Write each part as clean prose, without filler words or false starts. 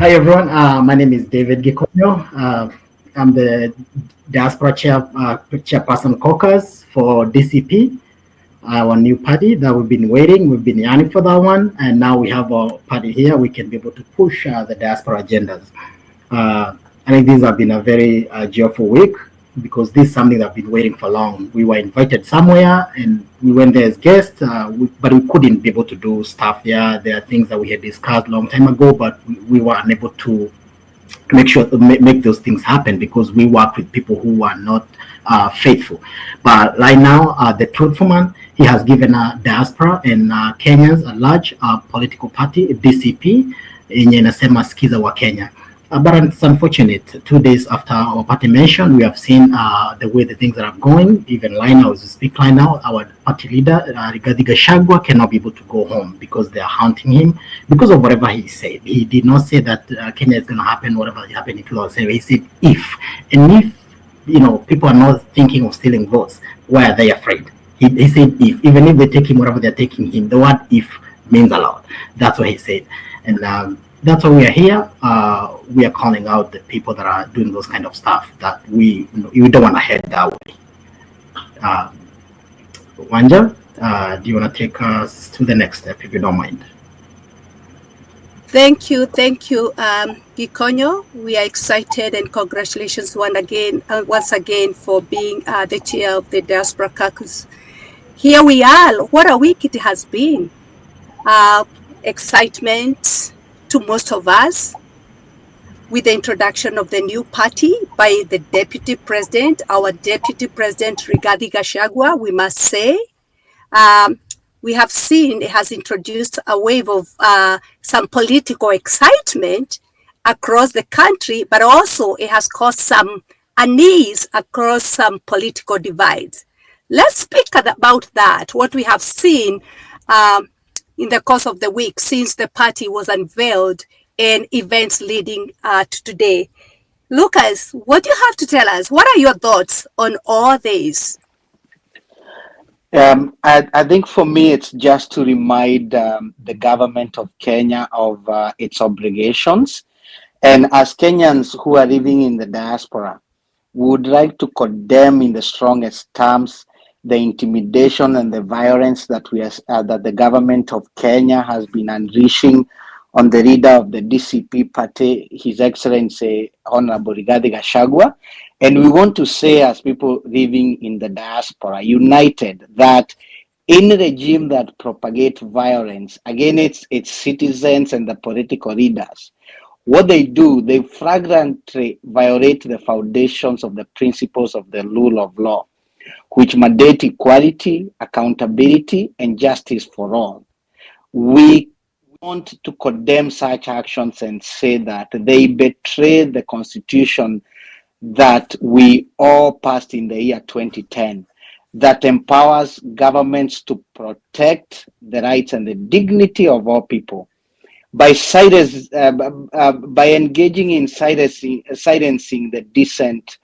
Hi everyone, my name is David Gikonyo. I'm the diaspora chairperson caucus for DCP, our new party that we've been waiting. We've been yearning for that one, and now we have our party here. We can be able to push the diaspora agendas. I think these have been a very joyful week because this is something that I've been waiting for long. We were invited somewhere and we went there as guests, but we couldn't be able to do stuff there. There are things that we had discussed a long time ago, but we were unable to make those things happen because we work with people who are not faithful. But right now, the truthful man, he has given a diaspora and Kenyans a large political party, DCP, yenye inasema sikiza wa Kenya. But it's unfortunate, 2 days after our party mentioned, we have seen the way the things are going. Even right now, as we speak right now, our party leader, Gachagua, cannot be able to go home because they are hunting him because of whatever he said. He did not say that Kenya is going to happen, whatever happened in 2007. He said if. And if, people are not thinking of stealing votes, why are they afraid? He said if. Even if they take him, whatever they're taking him, the word if means a lot. That's what he said. And that's why we are here. We are calling out the people that are doing those kind of stuff that we don't want to head that way. Wanja, do you want to take us to the next step, if you don't mind? Thank you, Gikonyo. We are excited and congratulations once again for being the chair of the Diaspora Caucus. Here we are. What a week it has been. Excitement to most of us with the introduction of the new party by the deputy president, our deputy president, Rigathi Gachagua, we must say. We have seen it has introduced a wave of some political excitement across the country, but also it has caused some unease across some political divides. Let's speak about that, what we have seen in the course of the week since the party was unveiled and events leading to today. Lucas, what do you have to tell us? What are your thoughts on all this? I think for me, it's just to remind the government of Kenya of its obligations. And as Kenyans who are living in the diaspora, we would like to condemn in the strongest terms the intimidation and the violence that that the government of Kenya has been unleashing on the leader of the DCP party, His Excellency Honorable Rigathi Gachagua. And we want to say, as people living in the diaspora, united, that any regime that propagates violence against its citizens and the political leaders, what they do, they flagrantly violate the foundations of the principles of the rule of law, which mandate equality, accountability, and justice for all. We want to condemn such actions and say that they betray the constitution that we all passed in the year 2010, that empowers governments to protect the rights and the dignity of all people. By engaging in silencing the dissent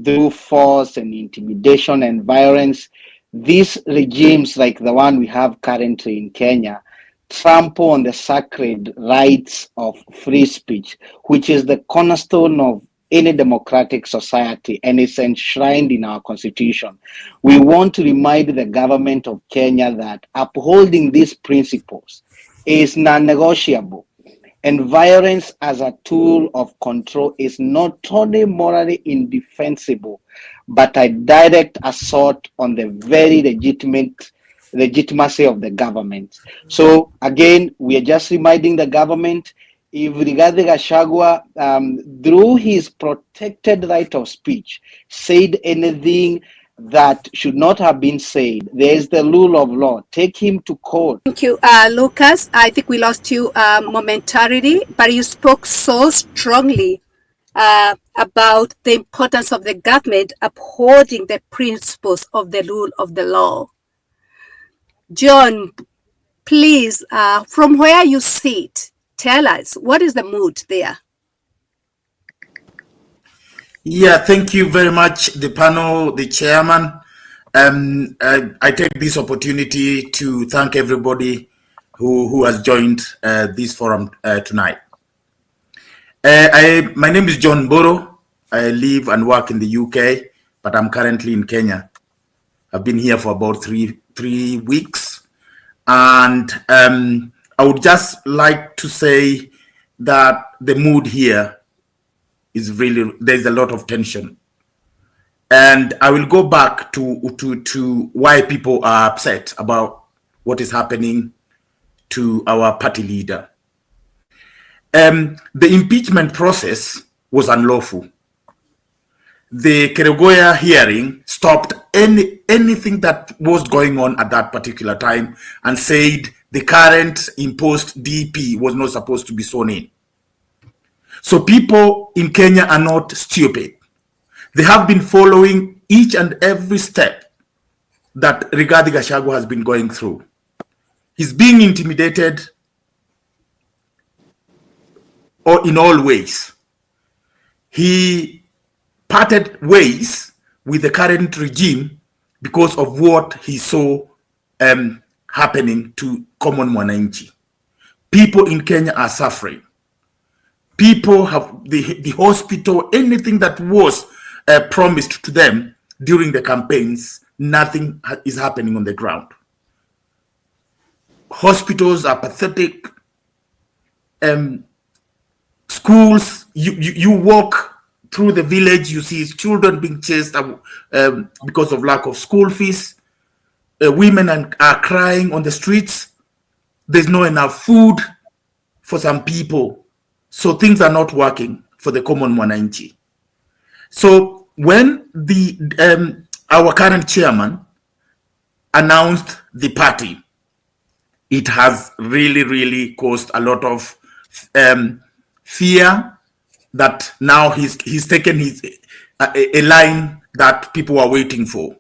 through force and intimidation and violence, these regimes like the one we have currently in Kenya trample on the sacred rights of free speech, which is the cornerstone of any democratic society and is enshrined in our constitution. We want to remind the government of Kenya that upholding these principles is non-negotiable, and violence as a tool of control is not only morally indefensible, but a direct assault on the very legitimacy of the government. So again, we are just reminding the government, if Rigathi Gachagua, through his protected right of speech, said anything that should not have been said, there is the rule of law. Take him to court. Thank you, Lucas. I think we lost you momentarily, but you spoke so strongly about the importance of the government upholding the principles of the rule of the law. John, please, from where you sit, tell us, what is the mood there? Yeah, thank you very much, the panel, the chairman. I take this opportunity to thank everybody who has joined this forum tonight. My name is John Boro. I live and work in the UK, but I'm currently in Kenya. I've been here for about three weeks. And I would just like to say that the mood here is really, there's a lot of tension. And I will go back to why people are upset about what is happening to our party leader. The impeachment process was unlawful. The Keregoya hearing stopped anything that was going on at that particular time and said the current imposed DP was not supposed to be sworn in. So people in Kenya are not stupid. They have been following each and every step that Rigathi Gachagua has been going through. He's being intimidated or in all ways. He parted ways with the current regime because of what he saw happening to common mwananchi. People in Kenya are suffering. People have the hospital, anything that was promised to them during the campaigns, nothing is happening on the ground. Hospitals are pathetic. Schools, you walk through the village, you see children being chased because of lack of school fees. Women are crying on the streets. There's not enough food for some people. So things are not working for the common mwananchi. So when our current chairman announced the party, it has really caused a lot of fear that now he's taken a line that people are waiting for.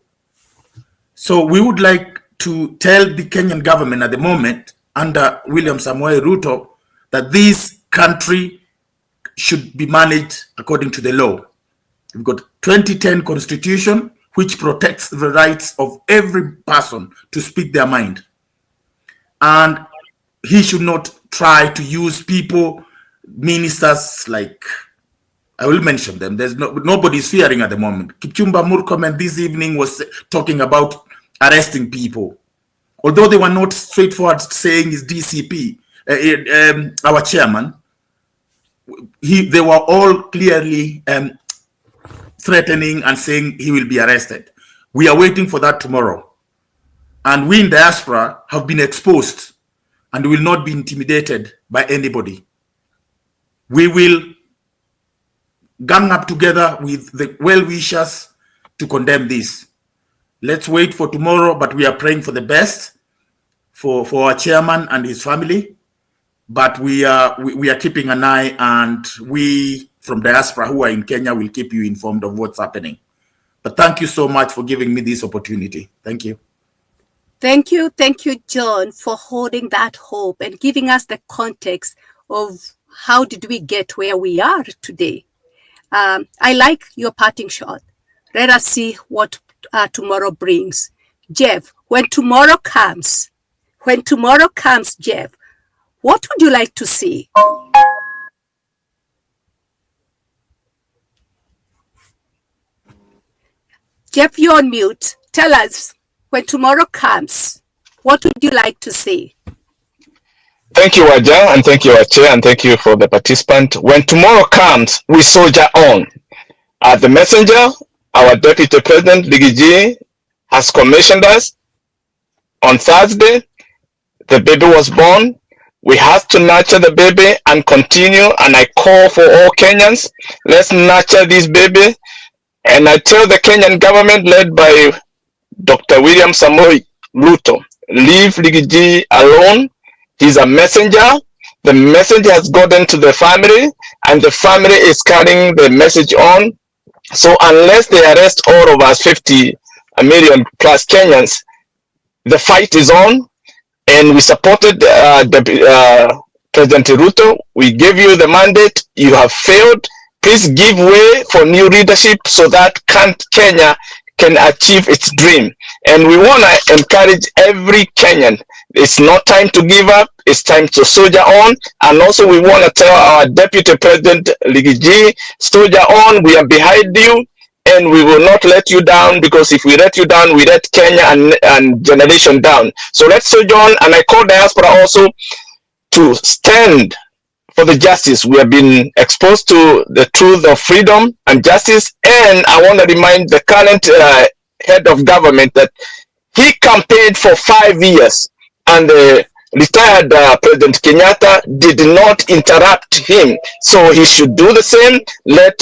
So we would like to tell the Kenyan government at the moment under William Samoei Ruto that this country should be managed according to the law. We've got 2010 constitution, which protects the rights of every person to speak their mind. And he should not try to use people, ministers like, I will mention them. There's nobody's fearing at the moment. Kipchumba Murkomen this evening was talking about arresting people. Although they were not straightforward saying is DCP, our chairman, they were all clearly threatening and saying he will be arrested. We are waiting for that tomorrow. And we in diaspora have been exposed and will not be intimidated by anybody. We will gang up together with the well-wishers to condemn this. Let's wait for tomorrow, but we are praying for the best for our chairman and his family. But we are keeping an eye, and we from diaspora who are in Kenya will keep you informed of what's happening. But thank you so much for giving me this opportunity. Thank you. Thank you, John, for holding that hope and giving us the context of how did we get where we are today. I like your parting shot. Let us see what tomorrow brings. Jeff, when tomorrow comes, Jeff, what would you like to see? Jeff, you're on mute. Tell us, when tomorrow comes, what would you like to see? Thank you, Waja, and thank you, Chair, and thank you for the participant. When tomorrow comes, we soldier on. The messenger, our Deputy President, Ligiji, has commissioned us. On Thursday, the baby was born. We have to nurture the baby and continue, and I call for all Kenyans, let's nurture this baby. And I tell the Kenyan government led by Dr. William Samoei Ruto, leave Ligiji alone. He's a messenger. The messenger has gotten to the family, and the family is carrying the message on. So unless they arrest all of us 50 million plus Kenyans, the fight is on. And we supported President Ruto. We gave you the mandate. You have failed. Please give way for new leadership so that Kenya can achieve its dream. And we want to encourage every Kenyan. It's not time to give up. It's time to soldier on. And also we want to tell our Deputy President Ligiji, soldier on. We are behind you. And we will not let you down, because if we let you down, we let Kenya and generation down. So let's soldier on. And I call diaspora also to stand for the justice. We have been exposed to the truth of freedom and justice. And I want to remind the current head of government that he campaigned for 5 years, and the retired President Kenyatta did not interrupt him. So he should do the same. Let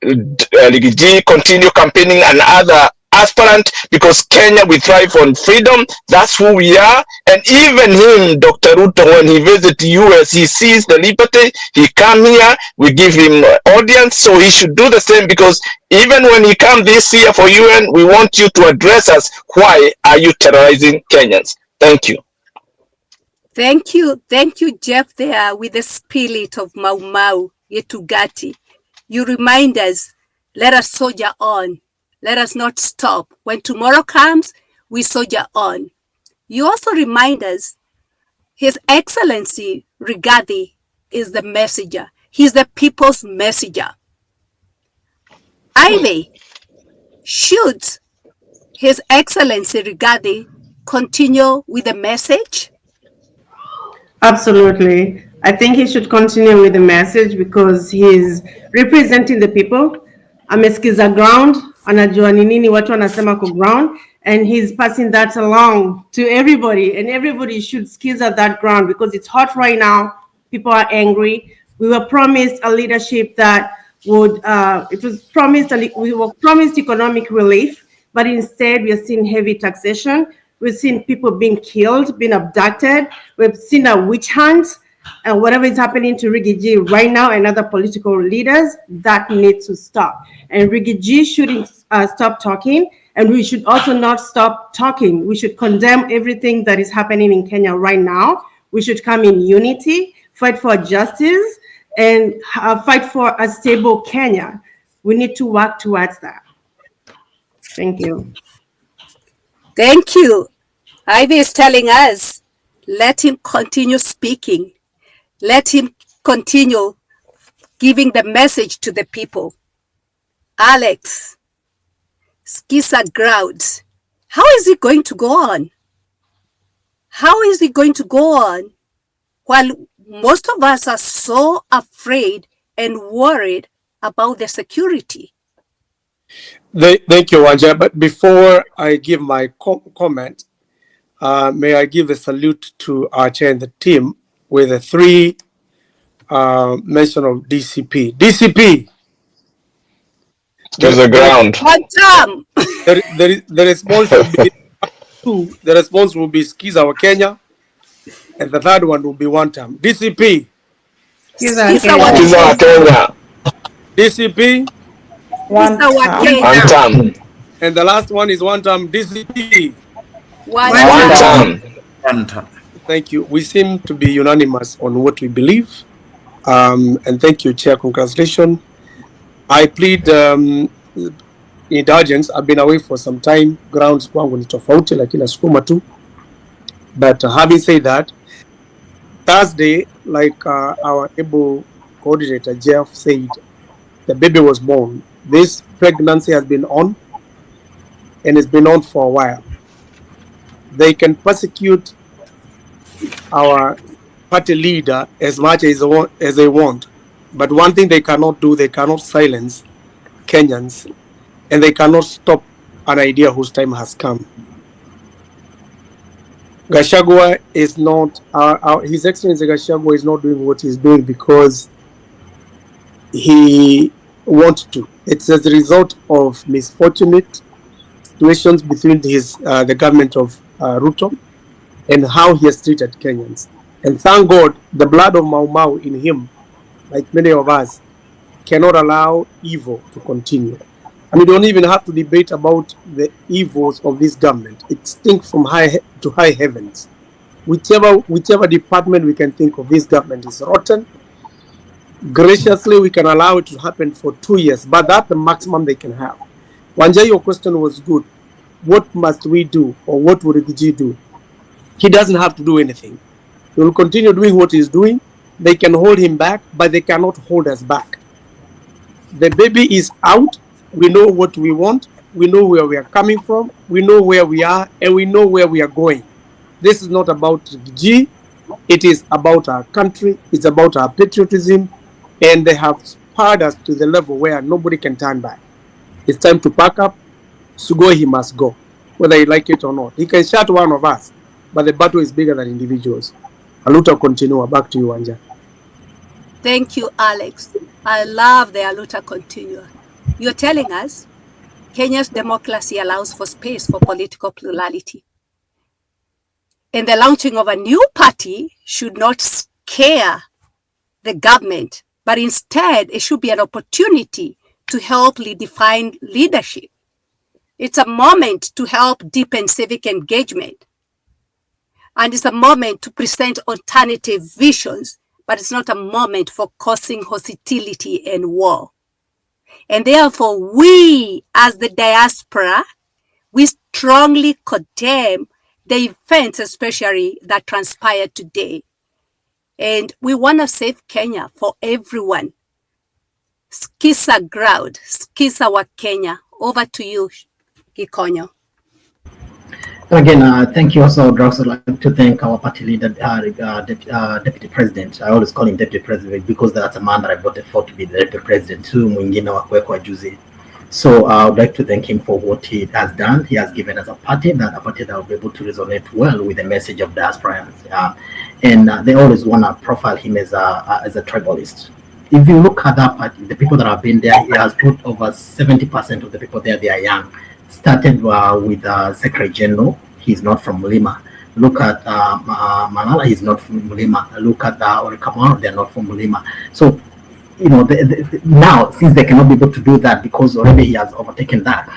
Ligiji continue campaigning and other aspirant, because Kenya, we thrive on freedom. That's who we are. And even him, Dr. Ruto, when he visits the US, he sees the liberty. He come here, we give him audience. So he should do the same, because even when he come this year for UN, we want you to address us. Why are you terrorizing Kenyans? Thank you. Thank you, Jeff, there with the spirit of Mau Mau, Yetugati. You remind us, let us soldier on. Let us not stop. When tomorrow comes, we soldier on. You also remind us, His Excellency Rigathi is the messenger. He's the people's messenger. Ivy, should His Excellency Rigathi continue with the message? Absolutely. I think he should continue with the message, because he's representing the people. Amesikiza ground, anajua ni nini watu wanasema kwa ground, and he's passing that along to everybody, and everybody should skiza that ground, because it's hot right now. People are angry. We were promised a leadership that would, we were promised economic relief, but instead we are seeing heavy taxation. We've seen people being killed, being abducted. We've seen a witch hunt. And whatever is happening to Rigiji right now and other political leaders, that needs to stop. And Rigiji shouldn't stop talking. And we should also not stop talking. We should condemn everything that is happening in Kenya right now. We should come in unity, fight for justice, and fight for a stable Kenya. We need to work towards that. Thank you. Thank you. Ivy is telling us, let him continue speaking. Let him continue giving the message to the people. Alex, Skisa ground. How is it going to go on? How is it going to go on while most of us are so afraid and worried about the security? Thank you, Wanja. But before I give my comment, may I give a salute to our chair and the team with a 3 mention of DCP. DCP. To the ground. One time. The response will be 2. The response will be Skiza wa Kenya, and the third one will be one time. DCP. Skiza wa Kenya. DCP. One time. And the last one is one time. DCP. One time. One time. Thank you. We seem to be unanimous on what we believe. And thank you, Chair. Congratulations. I plead indulgence. I've been away for some time. Grounds kwangu ni tofauti lakini nasukuma tu. But having said that, Thursday, like our able coordinator Jeff said, the baby was born. This pregnancy has been on, and it's been on for a while. They can persecute our party leader as much as they want. But one thing they cannot do, they cannot silence Kenyans, and they cannot stop an idea whose time has come. Gachagua is not, His Excellency Gachagua is not doing what he's doing because he wants to. It's as a result of misfortunate situations between the government of Ruto and how he has treated Kenyans. And thank God, the blood of Mau Mau in him, like many of us, cannot allow evil to continue. And we don't even have to debate about the evils of this government. It stinks from high to high heavens. Whichever department we can think of, this government is rotten. Graciously, we can allow it to happen for 2 years, but that's the maximum they can have. Wanja, your question was good. what must we do, or what would Rigiji do? He doesn't have to do anything. He will continue doing what he's doing. They can hold him back, but they cannot hold us back. The baby is out. We know what we want. We know where we are coming from. We know where we are, and we know where we are going. This is not about G. It is about our country. It's about our patriotism. And they have spurred us to the level where nobody can turn back. It's time to pack up. Sugoi, he must go, whether you like it or not. He can shut one of us, but the battle is bigger than individuals. Aluta continua. Back to you, Anja. Thank you, Alex. I love the Aluta continua. You're telling us Kenya's democracy allows for space for political plurality. And the launching of a new party should not scare the government, but instead it should be an opportunity to help redefine leadership. It's a moment to help deepen civic engagement. And it's a moment to present alternative visions, but it's not a moment for causing hostility and war. And therefore, we as the diaspora, we strongly condemn the events, especially that transpired today. And we want to save Kenya for everyone. Skisa ground, skisa wa Kenya. Over to you, Gikonyo. Again, thank you also. I'd also like to thank our party leader, Deputy President. I always call him Deputy President because that's a man that I voted for to be the Deputy President. So I would like to thank him for what he has done. He has given us a party that will be able to resonate well with the message of diasporans. And they always want to profile him as a tribalist. If you look at that party, the people that have been there, he has put over 70% of the people there, they are young. Started with Secretary General, he's not from Mulima. Look at Malala, he's not from Mulima. Look at Orikamaru, they're not from Mulima. So, you know, now, since they cannot be able to do that because already he has overtaken that,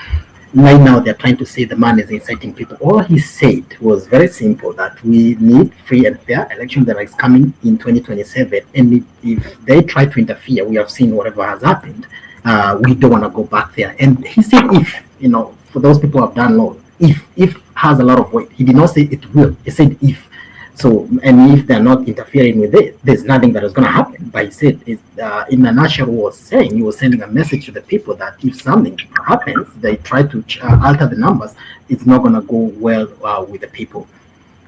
right now they're trying to say the man is inciting people. All he said was very simple, that we need free and fair election that is coming in 2027. And if they try to interfere, we have seen whatever has happened. We don't want to go back there. And he said if, you know, for those people who have done law, if has a lot of weight. He did not say it will. He said if. So, and if they're not interfering with it, there's nothing that is going to happen. But he said, in a nutshell, he was sending a message to the people that if something happens, they try to alter the numbers, it's not going to go well with the people.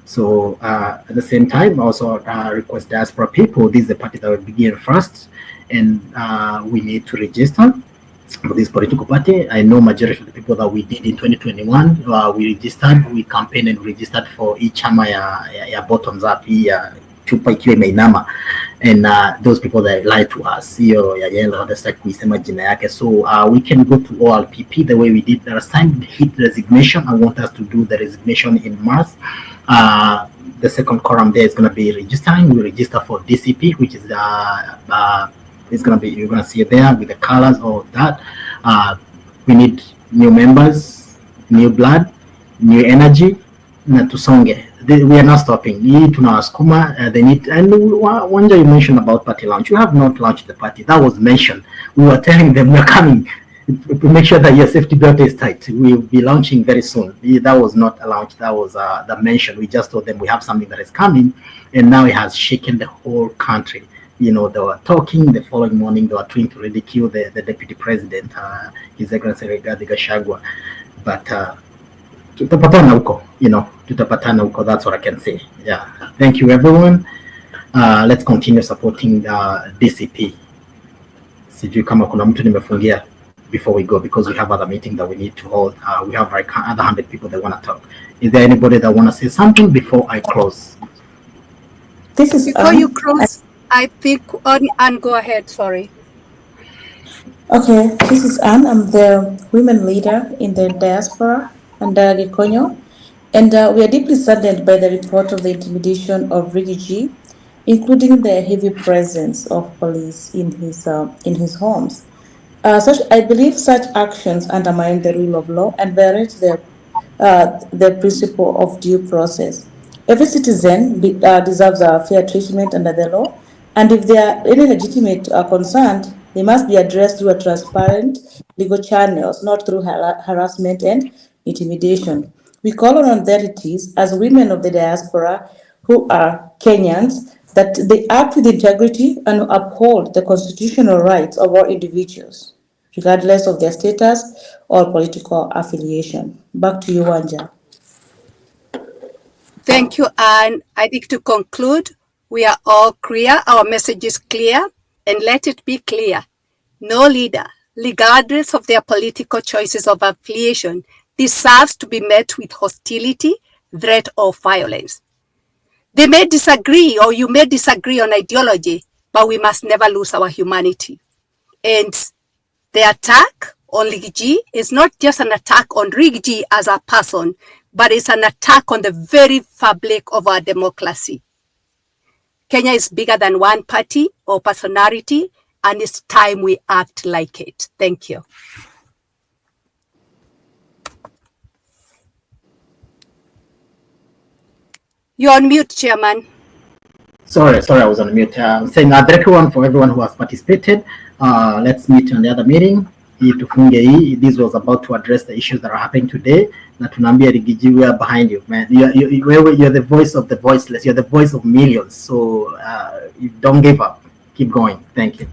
So at the same time, also request diaspora people, this is the party that will begin first, and we need to register for this political party. I know majority of the people that we did in 2021, we registered, we campaigned and registered for each chama ya bottoms up here, chupa ikiwa imeinama, and those people that lied to us, hiyo ya yellow, that's like kuisema jina yake. So we can go to OLPP the way we did last time, hit resignation. I want us to do the resignation in March. The second column there is going to be registering. We register for DCP, which is it's going to be, you're going to see it there with the colors of that. We need new members, new blood, new energy, na tusonge. We are not stopping. They need, and one day you mentioned about party launch. You have not launched the party. That was mentioned. We were telling them we're coming. Make sure that your safety belt is tight. We'll be launching very soon. That was not a launch. That was the mention. We just told them we have something that is coming, and now it has shaken the whole country. You know, they were talking the following morning, they were trying to ridicule the deputy president, His Excellency Gachagua. But tutapatana huko, you know, tutapatana huko, that's what I can say. Yeah. Thank you, everyone. Let's continue supporting DCP. Sijui kama kuna mtu nimefungia before we go, because we have other meeting that we need to hold. We have like other 100 people that want to talk. Is there anybody that want to say something before I close? This is before you close. I think, Anne, go ahead, sorry. Okay, this is Anne. I'm the women leader in the diaspora under Gikonyo. And we are deeply saddened by the report of the intimidation of Rigiji, including the heavy presence of police in his homes. I believe such actions undermine the rule of law and violate the principle of due process. Every citizen deserves a fair treatment under the law, and if there are any legitimate concerns, they must be addressed through a transparent legal channels, not through harassment and intimidation. We call on authorities as women of the diaspora who are Kenyans that they act with integrity and uphold the constitutional rights of all individuals, regardless of their status or political affiliation. Back to you, Wanja. Thank you, Anne. I think to conclude, we are all clear. Our message is clear, and let it be clear. No leader, regardless of their political choices of affiliation, deserves to be met with hostility, threat, or violence. They may disagree, or you may disagree on ideology, but we must never lose our humanity. And the attack on Riggy is not just an attack on Riggy as a person, but it's an attack on the very fabric of our democracy. Kenya is bigger than one party or personality, and it's time we act like it. Thank you. You're on mute, Chairman. Sorry, I was on mute. I'm saying thank you for everyone who has participated. Let's meet on the other meeting. This was about to address the issues that are happening today. Na tunaambia Riggy, we are behind you, man. You're the voice of the voiceless. You're the voice of millions. So you don't give up. Keep going. Thank you.